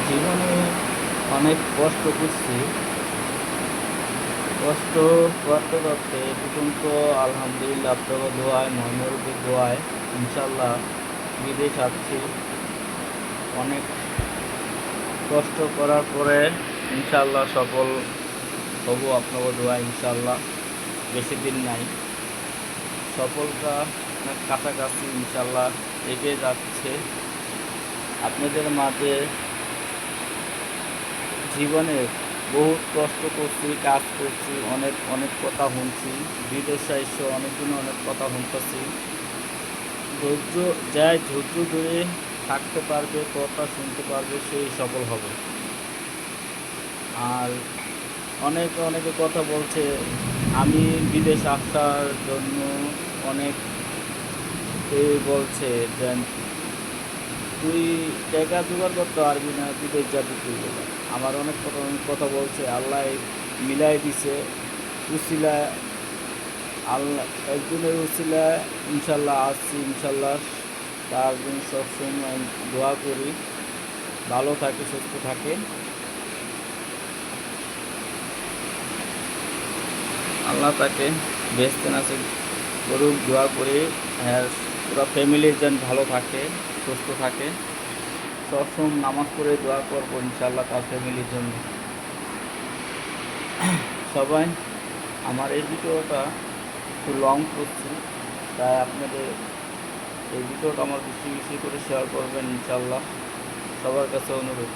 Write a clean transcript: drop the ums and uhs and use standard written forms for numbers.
জীবনে অনেক কষ্ট করছি। কষ্ট করতে করতে পর্যন্ত আলহামদুলিল্লাহ আপনাদের দোয়ায়, মহানবীর দোয়ায় ইনশাল্লাহ বিদেশ আসছি। অনেক কষ্ট করার পরে ইনশাল্লাহ সফল হব আপনাদের দোয়ায় ইনশাল্লাহ। বেশি দিন নাই, সফলতা কাছাকাছি ইনশাল্লাহ এগিয়ে যাচ্ছে। আপনাদের মাঝে জীবনে বহুত কষ্ট করছি, কাজ করছি, অনেক অনেক কথা শুনছি, বিদেশে এসে অনেকদিন অনেক কথা শুনতেছি। ধৈর্য ধৈর্য ধরে থাকতে পারবে, কথা শুনতে পারবে, সেই সফল হবে। আর অনেকে কথা বলছে, আমি বিদেশ আসার জন্য অনেক বলছে যে তুই টাকা জোগাড় করতে পারবি না, বিদেশ যাবি তুই বলে। আমার অনেক কথা বলছে, আল্লাহ মিলাই দিছে উসিলা, আল্লাহ একজনের উসিলা ইনশাল্লাহ আসছি ইনশাল্লাহ। তার জন্য সবসময় দোয়া করি, ভালো থাকে, সুস্থ থাকে, আল্লাহ তাকে বেহেশতে নাসিব করুক, দোয়া করি। হ্যাঁ, পুরো ফ্যামিলির যেন ভালো থাকে, সুস্থ থাকে। সবসময় নামাজ পড়ে দোয়া করবো ইনশাল্লাহ তার ফ্যামিলির জন্য। সবাই আমার এই ভিডিওটা একটু লং করছি, তাই আপনাদের এই ভিডিওটা আমার বেশি বেশি করে শেয়ার করবেন ইনশাল্লাহ, সবার কাছে অনুরোধ।